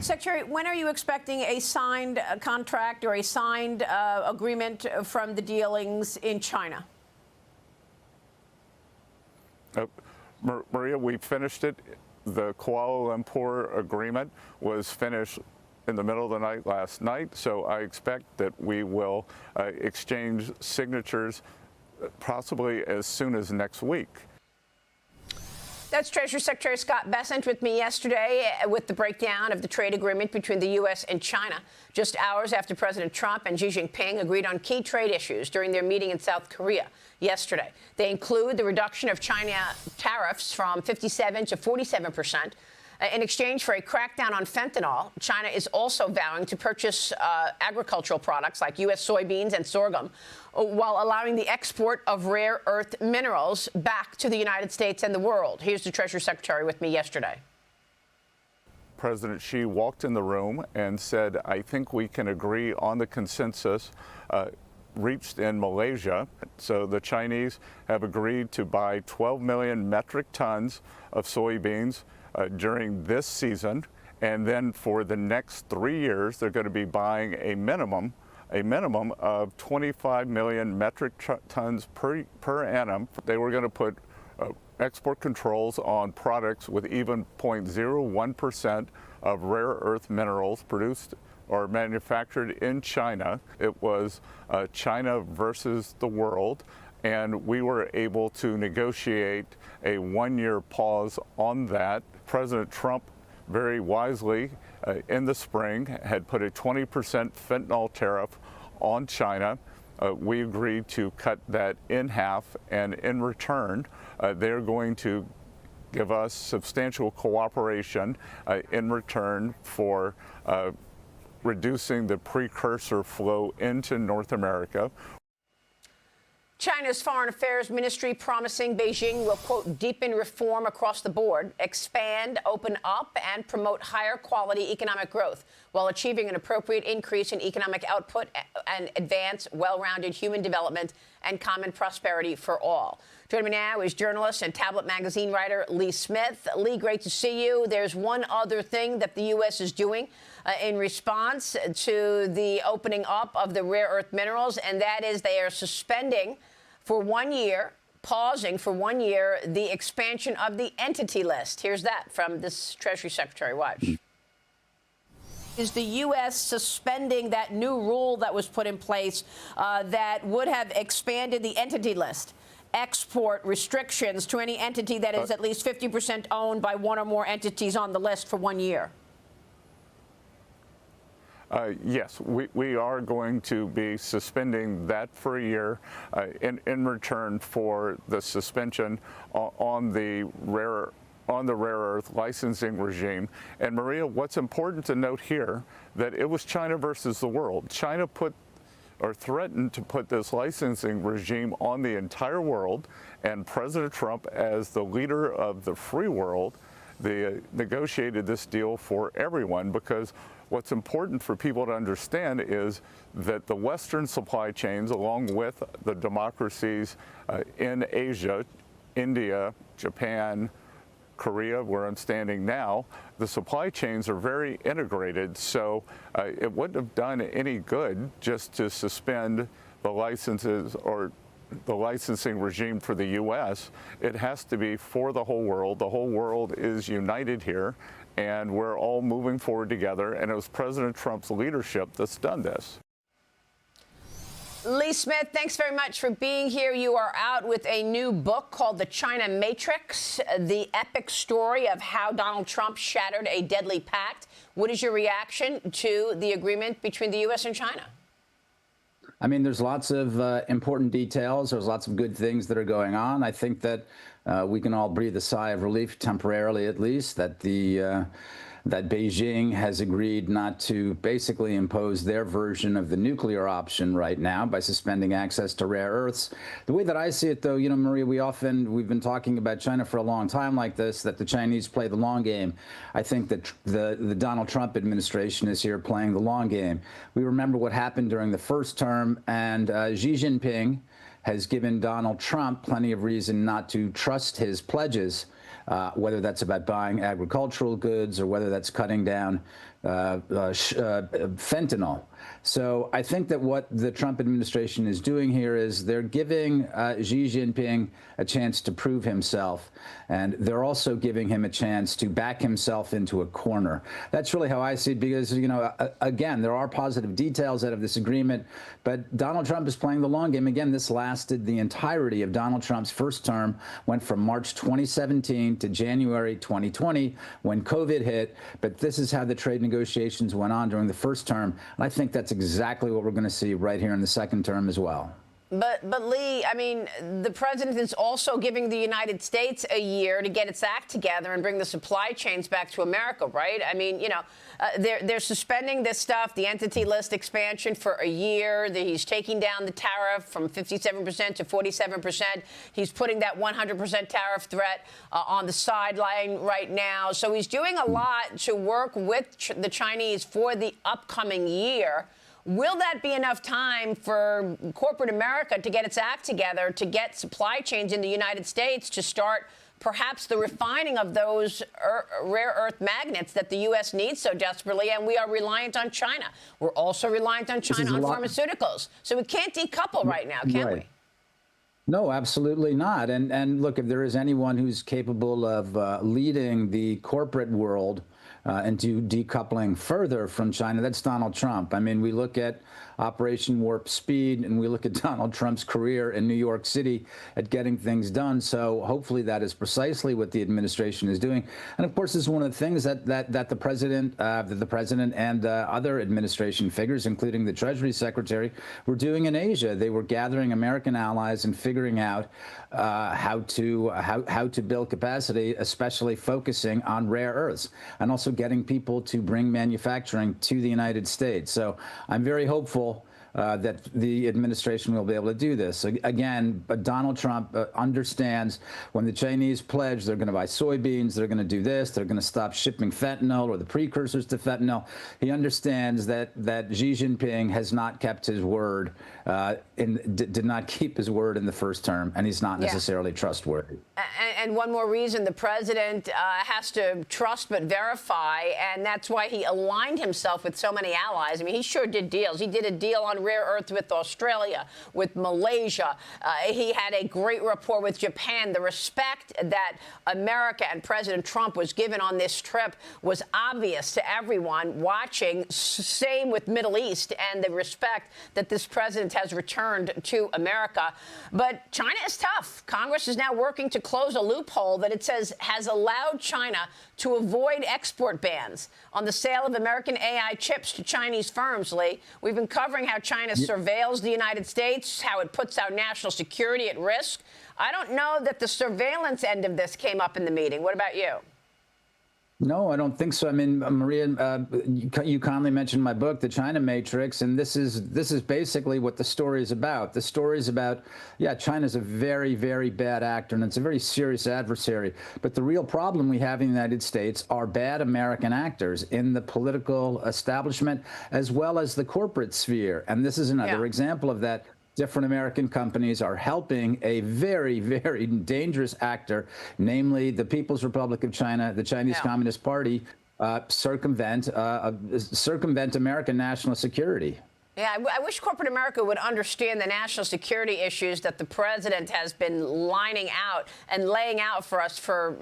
Secretary, when are you expecting a signed contract or a signed agreement from the dealings in China? Maria, we finished it. The Kuala Lumpur agreement was finished in the middle of the night last night, so I expect that we will exchange signatures possibly as soon as next week. That's Treasury Secretary Scott Bessent with me yesterday with the breakdown of the trade agreement between the U.S. and China, just hours after President Trump and Xi Jinping agreed on key trade issues during their meeting in South Korea yesterday. They include the reduction of China tariffs from 57 to 47%. In exchange for a crackdown on fentanyl, China is also vowing to purchase agricultural products like U.S. soybeans and sorghum, while allowing the export of rare earth minerals back to the United States and the world. Here's the Treasury Secretary with me yesterday. President Xi walked in the room and said, I think we can agree on the consensus reached in Malaysia. So the Chinese have agreed to buy 12 million metric tons of soybeans during this season, and then for the next 3 years, they're going to be buying a minimum of 25 million metric tons per annum. They were going to put export controls on products with even 0.01% of rare earth minerals produced or manufactured in China. It was China versus the world. And we were able to negotiate a one-year pause on that. President Trump, very wisely, in the spring, had put a 20% fentanyl tariff on China. We agreed to cut that in half, and in return, they're going to give us substantial cooperation in return for reducing the precursor flow into North America. China's Foreign Affairs Ministry promising Beijing will, quote, deepen reform across the board, expand, open up, and promote higher quality economic growth while achieving an appropriate increase in economic output and advance well-rounded human development and common prosperity for all. Joining me now is journalist and Tablet magazine writer Lee Smith. Lee, great to see you. There's one other thing that the U.S. is doing in response to the opening up of the rare earth minerals, and that is they are suspending for 1 year, pausing for 1 year, the expansion of the entity list. Here's that from this Treasury Secretary. Watch. Is the U.S. suspending that new rule that was put in place that would have expanded the entity list? Export restrictions to any entity that is at least 50% owned by one or more entities on the list for 1 year. Yes, we are going to be suspending that for a year in return for the suspension on the rare earth licensing regime. And Maria, what's important to note here, that it was China versus the world. China threatened to put this licensing regime on the entire world, and President Trump, as the leader of the free world, they negotiated this deal for everyone, because what's important for people to understand is that the Western supply chains, along with the democracies in Asia, India, Japan, Korea, where I'm standing now, the supply chains are very integrated. So it wouldn't have done any good just to suspend the licenses or the licensing regime for the U.S. It has to be for the whole world. The whole world is united here, and we're all moving forward together. And it was President Trump's leadership that's done this. Lee Smith, thanks very much for being here. You are out with a new book called The China Matrix, the epic story of how Donald Trump shattered a deadly pact. What is your reaction to the agreement between the U.S. and China? I mean, there's lots of important details. There's lots of good things that are going on. I think that we can all breathe a sigh of relief, temporarily at least, that that Beijing has agreed not to basically impose their version of the nuclear option right now by suspending access to rare earths. The way that I see it, though, you know, Maria, we've been talking about China for a long time like this, that the Chinese play the long game. I think that the Donald Trump administration is here playing the long game. We remember what happened during the first term, and Xi Jinping has given Donald Trump plenty of reason not to trust his pledges whether that's about buying agricultural goods or whether that's cutting down fentanyl. So I think that what the Trump administration is doing here is they're giving Xi Jinping a chance to prove himself, and they're also giving him a chance to back himself into a corner. That's really how I see it, because, you know, again, there are positive details out of this agreement, but Donald Trump is playing the long game. Again, this lasted the entirety of Donald Trump's first term, went from March 2017 to January 2020 when COVID hit, but this is how the trade negotiations went on during the first term, and I think that's exactly what we're going to see right here in the second term as well. But Lee, I mean, the president is also giving the United States a year to get its act together and bring the supply chains back to America, right? I mean, you know, they're suspending this stuff, the entity list expansion for a year. He's taking down the tariff from 57% to 47%. He's putting that 100% tariff threat on the sideline right now. So he's doing a lot to work with the Chinese for the upcoming year. Will that be enough time for corporate America to get its act together, to get supply chains in the United States, to start perhaps the refining of those rare earth magnets that the U.S. needs so desperately? And we are reliant on China. We're also reliant on China on pharmaceuticals. So we can't decouple right now, can we? No, absolutely not. And look, if there is anyone who's capable of leading the corporate world into decoupling further from China, that's Donald Trump. I mean, we look at Operation Warp Speed, and we look at Donald Trump's career in New York City at getting things done. So hopefully that is precisely what the administration is doing. And of course, this is one of the things that the president and other administration figures, including the Treasury Secretary, were doing in Asia. They were gathering American allies and figuring out how to build capacity, especially focusing on rare earths, and also getting people to bring manufacturing to the United States. So I'm very hopeful that the administration will be able to do this. Again, but Donald Trump understands when the Chinese pledge they're going to buy soybeans, they're going to do this, they're going to stop shipping fentanyl or the precursors to fentanyl. He understands that Xi Jinping has not kept his word, did not keep his word in the first term, and he's not necessarily trustworthy. And one more reason the president has to trust but verify, and that's why he aligned himself with so many allies. I mean, he sure did deals. He did a deal on rare earth with Australia, with Malaysia. He had a great rapport with Japan. The respect that America and President Trump was given on this trip was obvious to everyone watching. Same with Middle East and the respect that this president has returned to America. But China is tough. Congress is now working to close a loophole that it says has allowed China to avoid export bans on the sale of American AI chips to Chinese firms, Lee. We've been covering how China surveils the United States, how it puts our national security at risk. I don't know that the surveillance end of this came up in the meeting. What about you? No, I don't think so. I mean, Maria, you kindly mentioned my book, The China Matrix, and this is basically what the story is about. The story is about, China's a very, very bad actor, and it's a very serious adversary. But the real problem we have in the United States are bad American actors in the political establishment as well as the corporate sphere. And this is another example of that. Different American companies are helping a very, very dangerous actor, namely the People's Republic of China, the Chinese Communist Party, circumvent American national security. Yeah, I wish corporate America would understand the national security issues that the president has been lining out and laying out for us for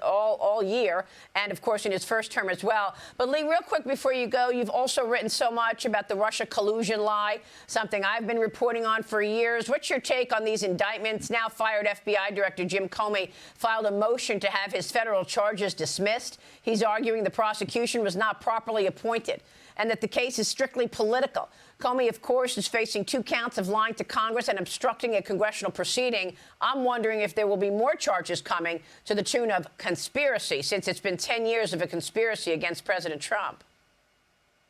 all year, and of course in his first term as well. But Lee, real quick before you go, you've also written so much about the Russia collusion lie, something I've been reporting on for years. What's your take on these indictments? Now fired FBI Director Jim Comey filed a motion to have his federal charges dismissed. He's arguing the prosecution was not properly appointed and that the case is strictly political. Comey, of course, is facing 2 counts of lying to Congress and obstructing a congressional proceeding. I'm wondering if there will be more charges coming to the tune of conspiracy, since it's been 10 years of a conspiracy against President Trump.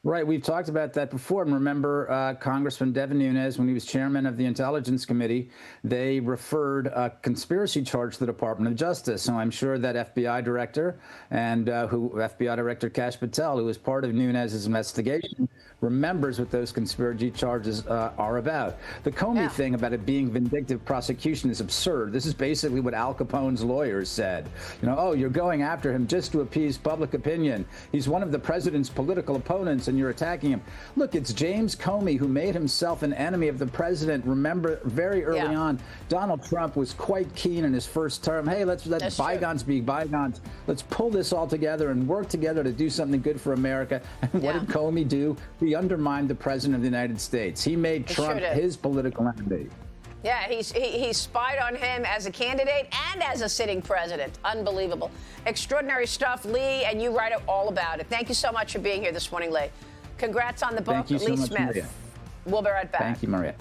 Right. We've talked about that before. And remember, Congressman Devin Nunes, when he was chairman of the Intelligence Committee, they referred a conspiracy charge to the Department of Justice. So I'm sure that FBI director and FBI Director Kash Patel, who was part of Nunes' investigation, remembers what those conspiracy charges are about. The Comey thing about it being vindictive prosecution is absurd. This is basically what Al Capone's lawyers said. You know, oh, you're going after him just to appease public opinion. He's one of the president's political opponents and you're attacking him. Look, it's James Comey who made himself an enemy of the president. Remember, very early on, Donald Trump was quite keen in his first term. Hey, let's let bygones be bygones. Let's pull this all together and work together to do something good for America. And what did Comey do? He undermined the president of the United States. He made Trump his political enemy. Yeah, he spied on him as a candidate and as a sitting president. Unbelievable. Extraordinary stuff, Lee, and you write all about it. Thank you so much for being here this morning, Lee. Congrats on the book, Thank you so Lee much, Smith. Maria. We'll be right back. Thank you, Maria.